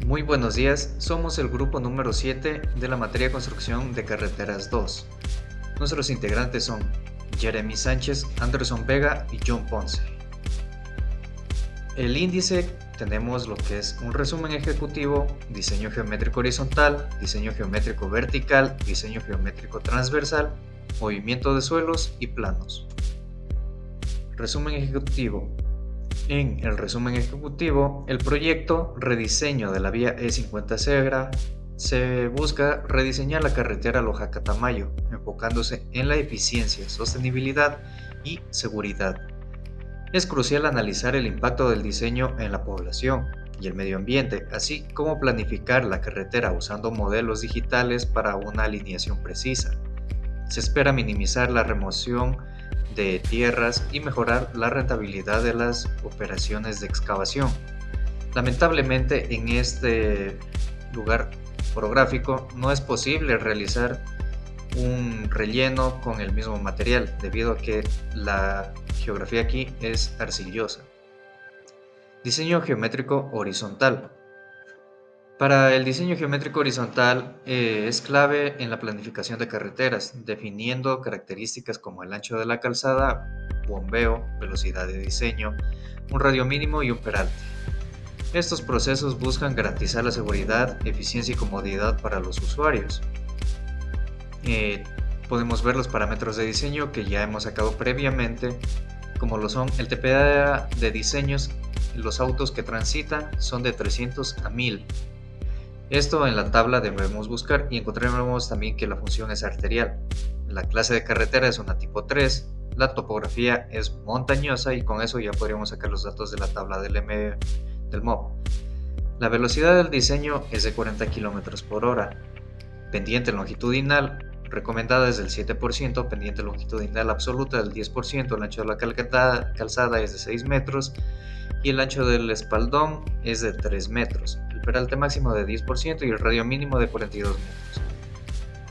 Muy buenos días, somos el grupo número 7 de la materia Construcción de Carreteras 2. Nuestros integrantes son Jeremy Sánchez, Anderson Vega y John Ponce. El índice tenemos lo que es un resumen ejecutivo, diseño geométrico horizontal, diseño geométrico vertical, diseño geométrico transversal, movimiento de suelos y planos. Resumen ejecutivo. En el resumen ejecutivo, el proyecto rediseño de la vía E50 Segra se busca rediseñar la carretera Loja-Catamayo, enfocándose en la eficiencia, sostenibilidad y seguridad. Es crucial analizar el impacto del diseño en la población y el medio ambiente, así como planificar la carretera usando modelos digitales para una alineación precisa. Se espera minimizar la remoción de tierras y mejorar la rentabilidad de las operaciones de excavación. Lamentablemente, en este lugar orográfico no es posible realizar un relleno con el mismo material debido a que la geografía aquí es arcillosa. Diseño geométrico horizontal. Para el diseño geométrico horizontal es clave en la planificación de carreteras, definiendo características como el ancho de la calzada, bombeo, velocidad de diseño, un radio mínimo y un peralte. Estos procesos buscan garantizar la seguridad, eficiencia y comodidad para los usuarios. Podemos ver los parámetros de diseño que ya hemos sacado previamente, como lo son el TPA de diseños. Los autos que transitan son de 300 a 1000. Esto en la tabla debemos buscar y encontraremos también que la función es arterial. La clase de carretera es una tipo 3, la topografía es montañosa y con eso ya podríamos sacar los datos de la tabla del MOB. La velocidad del diseño es de 40 km por hora. Pendiente longitudinal recomendada es del 7%, pendiente longitudinal absoluta del 10%, el ancho de la calzada es de 6 metros y el ancho del espaldón es de 3 metros, el peralte máximo de 10% y el radio mínimo de 42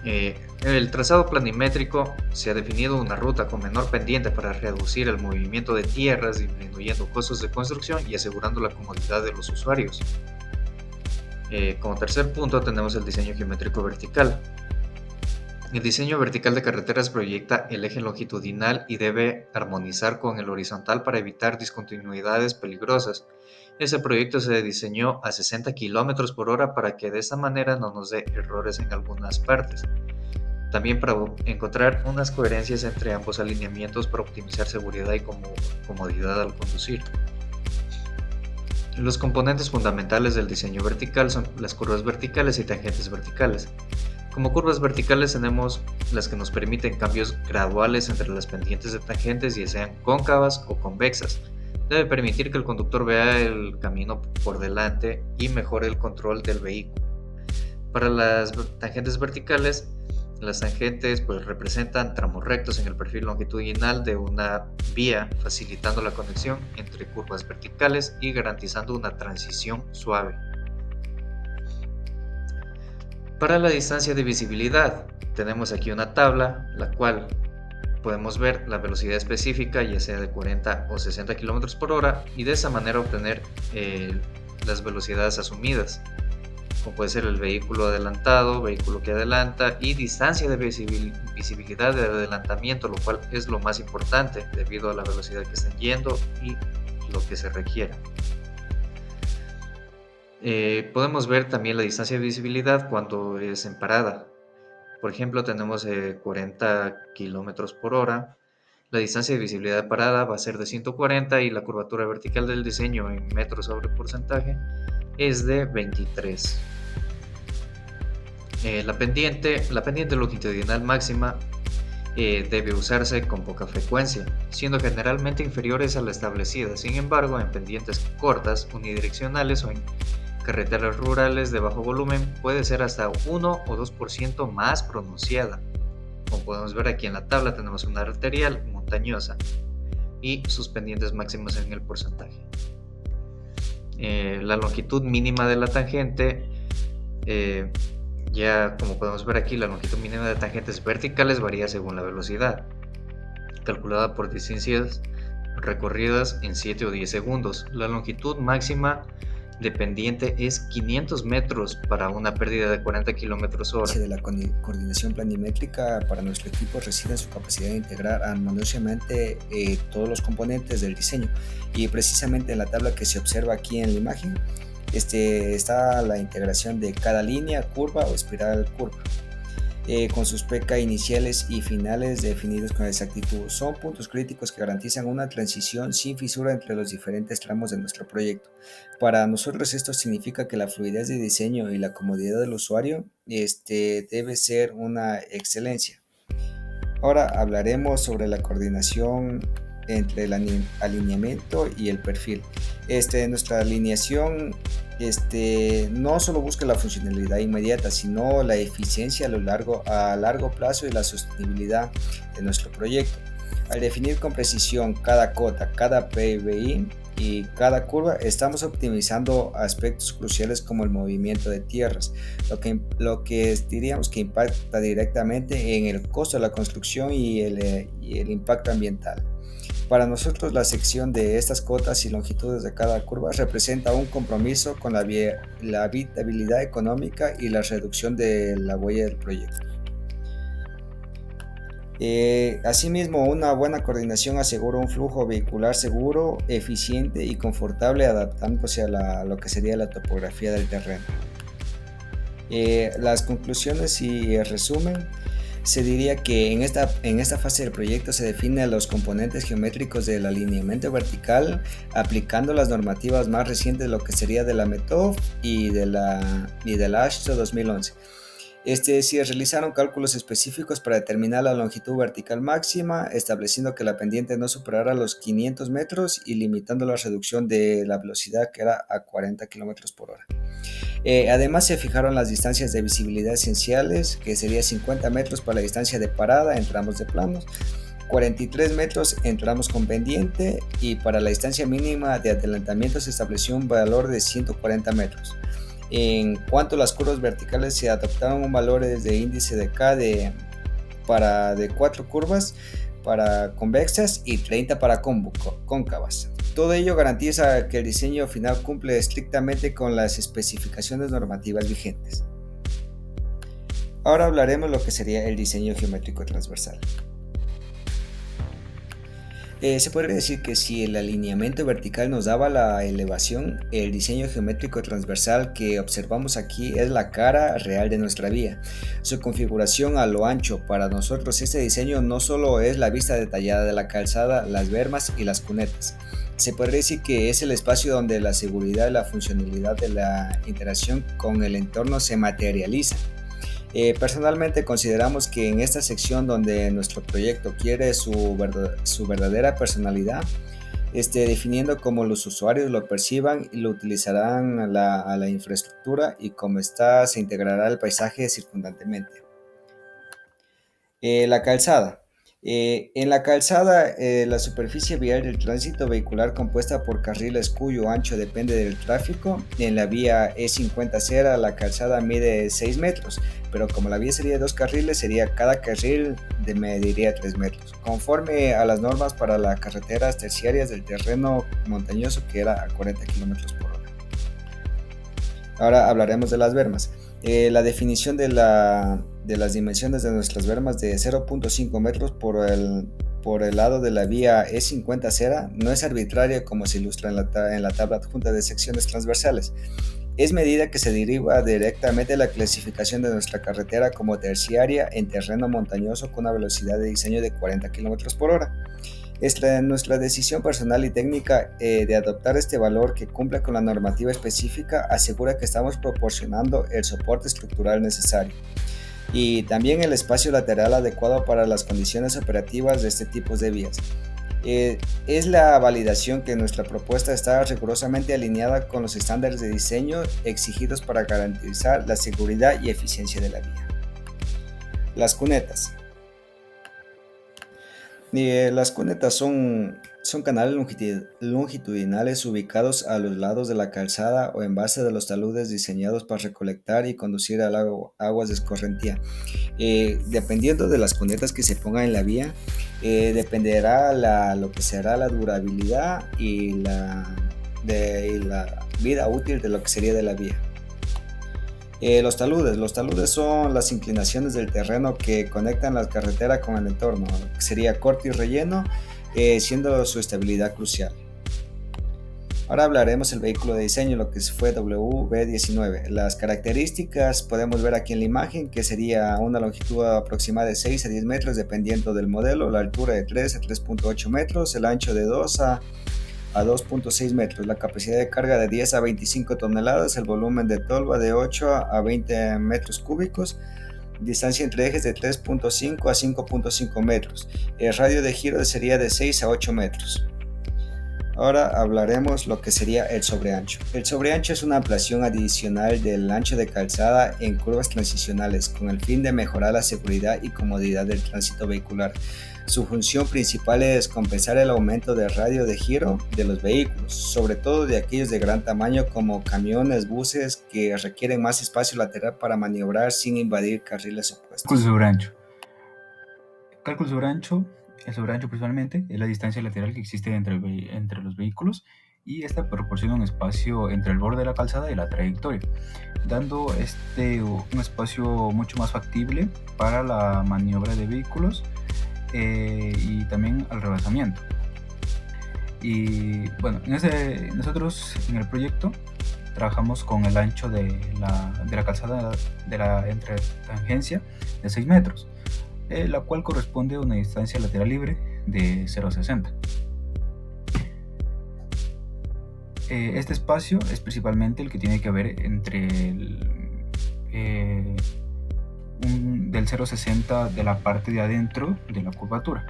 metros. El trazado planimétrico se ha definido una ruta con menor pendiente para reducir el movimiento de tierras, disminuyendo costos de construcción y asegurando la comodidad de los usuarios. Como tercer punto tenemos el diseño geométrico vertical. El diseño vertical de carreteras proyecta el eje longitudinal y debe armonizar con el horizontal para evitar discontinuidades peligrosas. Ese proyecto se diseñó a 60 km por hora para que de esta manera no nos dé errores en algunas partes. También para encontrar unas coherencias entre ambos alineamientos para optimizar seguridad y comodidad al conducir. Los componentes fundamentales del diseño vertical son las curvas verticales y tangentes verticales. Como curvas verticales tenemos las que nos permiten cambios graduales entre las pendientes de tangentes, ya sean cóncavas o convexas. Debe permitir que el conductor vea el camino por delante y mejore el control del vehículo. Para las tangentes verticales, las tangentes representan tramos rectos en el perfil longitudinal de una vía, facilitando la conexión entre curvas verticales y garantizando una transición suave. Para la distancia de visibilidad, tenemos aquí una tabla, la cual podemos ver la velocidad específica, ya sea de 40 o 60 km por hora, y de esa manera obtener las velocidades asumidas, como puede ser el vehículo adelantado, vehículo que adelanta, y distancia de visibilidad de adelantamiento, lo cual es lo más importante debido a la velocidad que estén yendo y lo que se requiera. Podemos ver también la distancia de visibilidad cuando es en parada. Por ejemplo, tenemos 40 km por hora. La distancia de visibilidad de parada va a ser de 140 y la curvatura vertical del diseño en metros sobre porcentaje es de 23. La pendiente longitudinal máxima debe usarse con poca frecuencia, siendo generalmente inferiores a la establecida. Sin embargo, en pendientes cortas, unidireccionales o en carreteras rurales de bajo volumen puede ser hasta 1 o 2% más pronunciada. Como podemos ver aquí en la tabla tenemos una arterial montañosa y sus pendientes máximas en el porcentaje. La longitud mínima de la tangente, ya como podemos ver aquí, la longitud mínima de tangentes verticales varía según la velocidad, calculada por distancias recorridas en 7 o 10 segundos. La longitud máxima De pendiente es 500 metros para una pérdida de 40 kilómetros hora. De la coordinación planimétrica para nuestro equipo reside en su capacidad de integrar armoniosamente todos los componentes del diseño, y precisamente en la tabla que se observa aquí en la imagen está la integración de cada línea, curva o espiral curva, con sus PK iniciales y finales definidos con exactitud. Son puntos críticos que garantizan una transición sin fisura entre los diferentes tramos de nuestro proyecto. Para nosotros esto significa que la fluidez de diseño y la comodidad del usuario debe ser una excelencia. Ahora hablaremos sobre la coordinación entre el alineamiento y el perfil. Nuestra alineación no solo busca la funcionalidad inmediata, sino la eficiencia a largo plazo y la sostenibilidad de nuestro proyecto. Al definir con precisión cada cota, cada PBI y cada curva, estamos optimizando aspectos cruciales como el movimiento de tierras, lo que diríamos que impacta directamente en el costo de la construcción y el impacto ambiental. Para nosotros, la sección de estas cotas y longitudes de cada curva representa un compromiso con la habitabilidad económica y la reducción de la huella del proyecto. Asimismo, una buena coordinación asegura un flujo vehicular seguro, eficiente y confortable, adaptándose a lo que sería la topografía del terreno. Las conclusiones y el resumen. Se diría que en esta fase del proyecto se definen los componentes geométricos del alineamiento vertical, aplicando las normativas más recientes de lo que sería de la METOF y de la AASHTO 2011. Se realizaron cálculos específicos para determinar la longitud vertical máxima, estableciendo que la pendiente no superara los 500 metros y limitando la reducción de la velocidad, que era a 40 kilómetros por hora. Además, se fijaron las distancias de visibilidad esenciales, que sería 50 metros para la distancia de parada en tramos de planos, 43 metros en tramos con pendiente, y para la distancia mínima de adelantamiento se estableció un valor de 140 metros. En cuanto a las curvas verticales, se adoptaron valores de índice de K de 4 curvas para convexas y 30 para cóncavas. Todo ello garantiza que el diseño final cumple estrictamente con las especificaciones normativas vigentes. Ahora hablaremos de lo que sería el diseño geométrico transversal. Se podría decir que si el alineamiento vertical nos daba la elevación, el diseño geométrico transversal que observamos aquí es la cara real de nuestra vía. Su configuración a lo ancho. Para nosotros este diseño no solo es la vista detallada de la calzada, las bermas y las cunetas. Se podría decir que es el espacio donde la seguridad y la funcionalidad de la interacción con el entorno se materializa. Personalmente consideramos que en esta sección donde nuestro proyecto quiere su verdadera personalidad, definiendo cómo los usuarios lo perciban y lo utilizarán a la infraestructura, y cómo se integrará el paisaje circundantemente. La calzada. En la calzada, la superficie vial del tránsito vehicular compuesta por carriles cuyo ancho depende del tráfico. En la vía E50 la calzada mide 6 metros, pero como la vía sería de 2 carriles, cada carril mediría 3 metros, conforme a las normas para las carreteras terciarias del terreno montañoso, que era a 40 kilómetros por hora. Ahora hablaremos de las bermas. La definición de las dimensiones de nuestras bermas de 0.5 metros por el lado de la vía E50 no es arbitraria, como se ilustra en la tabla adjunta de secciones transversales. Es medida que se deriva directamente de la clasificación de nuestra carretera como terciaria en terreno montañoso con una velocidad de diseño de 40 km por hora. Nuestra decisión personal y técnica de adoptar este valor, que cumple con la normativa específica, asegura que estamos proporcionando el soporte estructural necesario y también el espacio lateral adecuado para las condiciones operativas de este tipo de vías. Es la validación que nuestra propuesta está rigurosamente alineada con los estándares de diseño exigidos para garantizar la seguridad y eficiencia de la vía. Las cunetas. Las cunetas son canales longitudinales ubicados a los lados de la calzada o en base de los taludes diseñados para recolectar y conducir al aguas de escorrentía. Dependiendo de las cunetas que se pongan en la vía, dependerá lo que será la durabilidad y de la vida útil de lo que sería de la vía. Los taludes son las inclinaciones del terreno que conectan la carretera con el entorno, que sería corte y relleno, siendo su estabilidad crucial. Ahora hablaremos del vehículo de diseño, lo que fue WB19. Las características podemos ver aquí en la imagen, que sería una longitud aproximada de 6 a 10 metros dependiendo del modelo, la altura de 3 a 3.8 metros, el ancho de 2 a 2.6 metros, la capacidad de carga de 10 a 25 toneladas, el volumen de tolva de 8 a 20 metros cúbicos, distancia entre ejes de 3.5 a 5.5 metros, el radio de giro sería de 6 a 8 metros. Ahora hablaremos lo que sería el sobreancho. El sobreancho es una ampliación adicional del ancho de calzada en curvas transicionales con el fin de mejorar la seguridad y comodidad del tránsito vehicular. Su función principal es compensar el aumento del radio de giro de los vehículos, sobre todo de aquellos de gran tamaño como camiones, buses que requieren más espacio lateral para maniobrar sin invadir carriles opuestos. Cálculo sobre ancho. Cálculo sobre ancho. El sobreancho principalmente es la distancia lateral que existe entre los vehículos y esta proporciona un espacio entre el borde de la calzada y la trayectoria, dando un espacio mucho más factible para la maniobra de vehículos y también al rebasamiento. Y bueno, nosotros en el proyecto trabajamos con el ancho de la calzada de la entretangencia de 6 metros. La cual corresponde a una distancia lateral libre de 0,60. Este espacio es principalmente el que tiene que ver entre del 0,60 de la parte de adentro de la curvatura,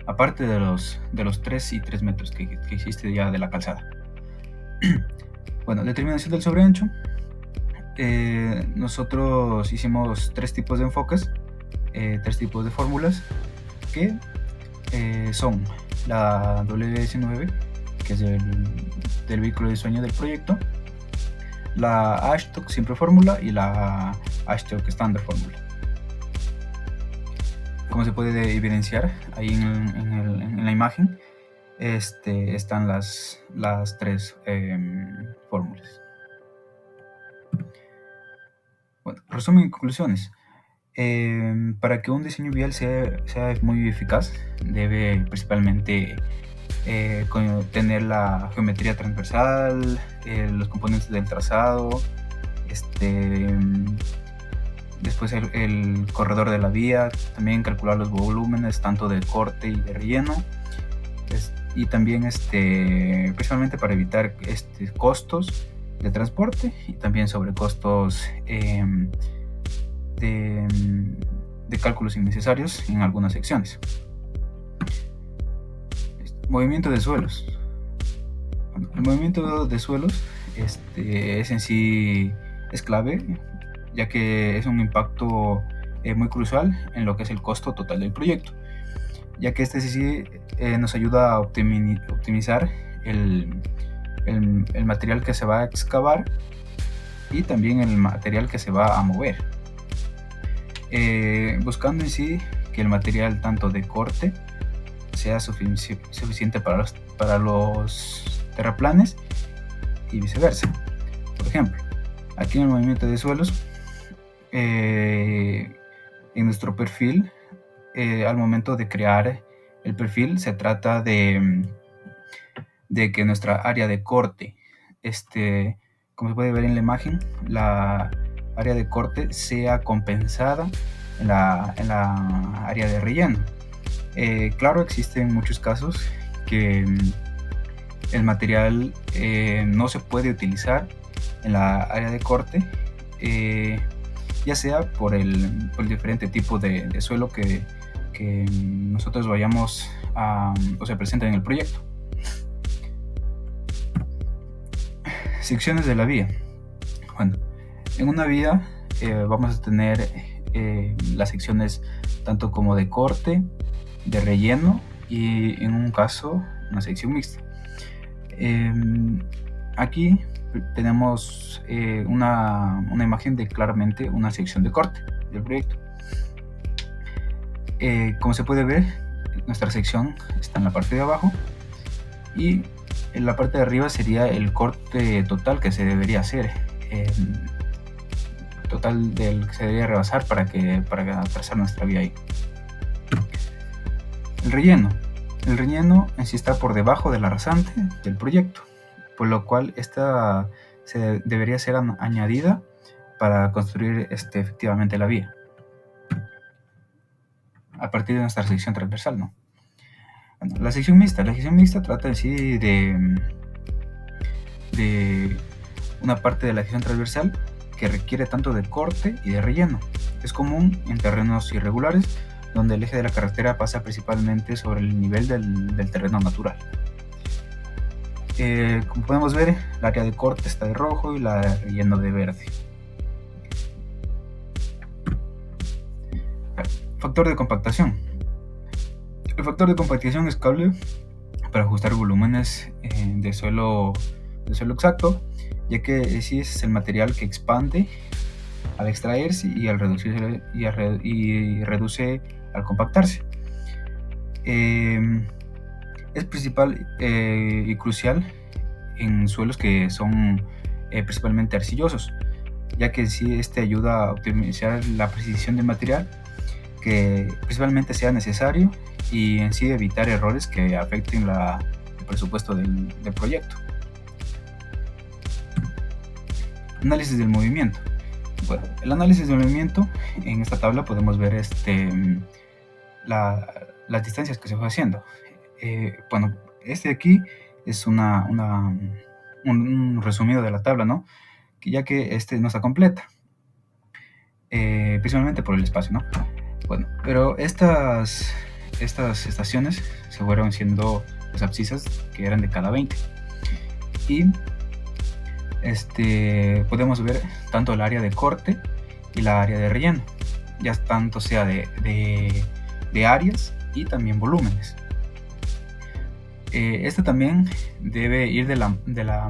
aparte de los 3 y 3 metros que existe ya de la calzada. Bueno, determinación del sobreancho. Nosotros hicimos 3 tipos de enfoques, 3 tipos de fórmulas que son la W19, que es del vehículo de diseño del proyecto, la Ashtok simple fórmula y la Ashtok estándar fórmula. Como se puede evidenciar ahí en la imagen, están las 3 fórmulas. Bueno, resumen y conclusiones. Para que un diseño vial sea muy eficaz, debe principalmente tener la geometría transversal, los componentes del trazado, después el corredor de la vía, también calcular los volúmenes tanto de corte y de relleno, y también principalmente para evitar costos de transporte y también sobrecostos de cálculos innecesarios en algunas secciones. Movimiento de suelos. Bueno, el movimiento de suelos es en sí es clave, ya que es un impacto muy crucial en lo que es el costo total del proyecto, ya que sí nos ayuda a optimizar el material que se va a excavar y también el material que se va a mover. Buscando en sí que el material tanto de corte sea suficiente para los terraplanes y viceversa. Por ejemplo, aquí en el movimiento de suelos, en nuestro perfil, al momento de crear el perfil, se trata de que nuestra área de corte, como se puede ver en la imagen, la área de corte sea compensada en la área de relleno. Claro, existen muchos casos que el material no se puede utilizar en la área de corte, ya sea por el diferente tipo de suelo que nosotros vayamos o se presenta en el proyecto. Secciones de la vía. Bueno, en una vía vamos a tener las secciones tanto como de corte, de relleno y en un caso una sección mixta. Aquí tenemos una imagen de claramente una sección de corte del proyecto. Como se puede ver, nuestra sección está en la parte de abajo y En la parte de arriba sería el corte total que se debería hacer, total del que se debería rebasar para trazar nuestra vía ahí. El relleno en sí está por debajo de la rasante del proyecto, por lo cual esta debería ser añadida para construir efectivamente la vía a partir de nuestra sección transversal, ¿no? Bueno, la sección mixta trata en sí de una parte de la sección transversal que requiere tanto de corte y de relleno. Es común en terrenos irregulares donde el eje de la carretera pasa principalmente sobre el nivel del terreno natural. Como podemos ver, el área de corte está de rojo y la de relleno de verde. Factor de compactación. El factor de compactación es clave para ajustar volúmenes de suelo exacto, ya que sí es el material que expande al extraerse y al reducirse y reduce al compactarse. Es principal y crucial en suelos que son principalmente arcillosos, ya que sí ayuda a optimizar la precisión del material que principalmente sea necesario y en sí evitar errores que afecten el presupuesto del proyecto. Análisis del movimiento. Bueno, el análisis del movimiento, en esta tabla podemos ver las distancias que se fue haciendo. Bueno, de aquí es un resumido de la tabla, ¿no? Ya que no está completa, principalmente por el espacio, ¿no? Bueno, pero estas estaciones se fueron siendo las abscisas que eran de cada 20 y podemos ver tanto el área de corte y la área de relleno, ya tanto sea de áreas y también volúmenes. También debe ir de la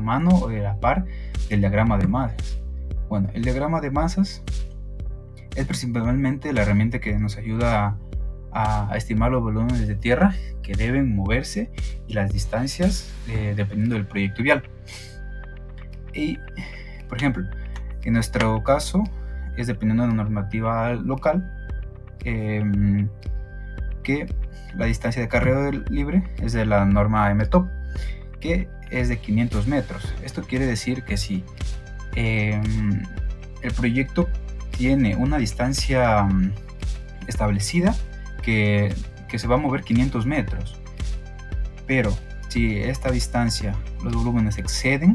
mano o de la par del diagrama de masas. Bueno, el diagrama de masas es principalmente la herramienta que nos ayuda a estimar los volúmenes de tierra que deben moverse y las distancias dependiendo del proyecto vial. Y, por ejemplo, en nuestro caso es dependiendo de la normativa local que la distancia de carreo libre es de la norma MTOP, que es de 500 metros. Esto quiere decir que si el proyecto tiene una distancia establecida que se va a mover 500 metros, pero si esta distancia, los volúmenes exceden,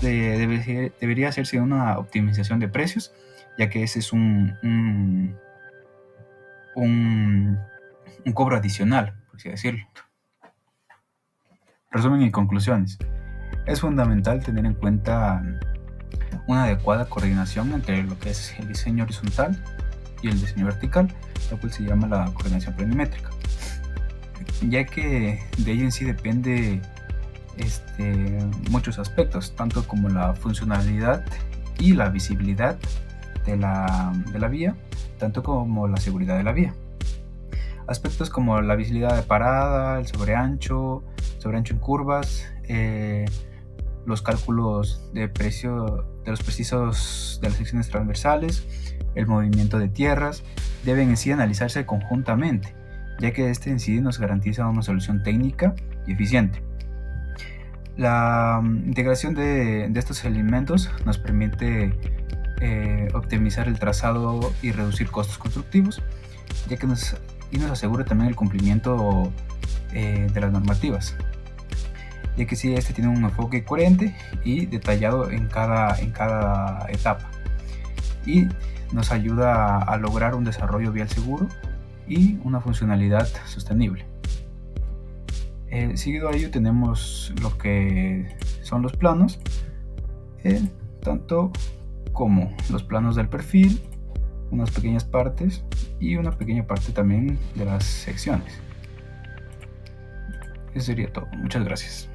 debería hacerse una optimización de precios, ya que ese es un cobro adicional, por así decirlo. Resumen y conclusiones. Es fundamental tener en cuenta una adecuada coordinación entre lo que es el diseño horizontal y el diseño vertical, lo cual se llama la coordinación planimétrica, ya que de ello en sí depende muchos aspectos, tanto como la funcionalidad y la visibilidad de la vía, tanto como la seguridad de la vía. Aspectos como la visibilidad de parada, el sobreancho en curvas, los cálculos de precio de los precisos de las secciones transversales, el movimiento de tierras, deben en sí analizarse conjuntamente, ya que en sí nos garantiza una solución técnica y eficiente. La integración de estos elementos nos permite optimizar el trazado y reducir costos constructivos, ya que nos asegura también el cumplimiento de las normativas, ya que sí, tiene un enfoque coherente y detallado en cada etapa, y nos ayuda a lograr un desarrollo vial seguro y una funcionalidad sostenible. Seguido a ello tenemos lo que son los planos, tanto como los planos del perfil, unas pequeñas partes y una pequeña parte también de las secciones. Eso sería todo. Muchas gracias.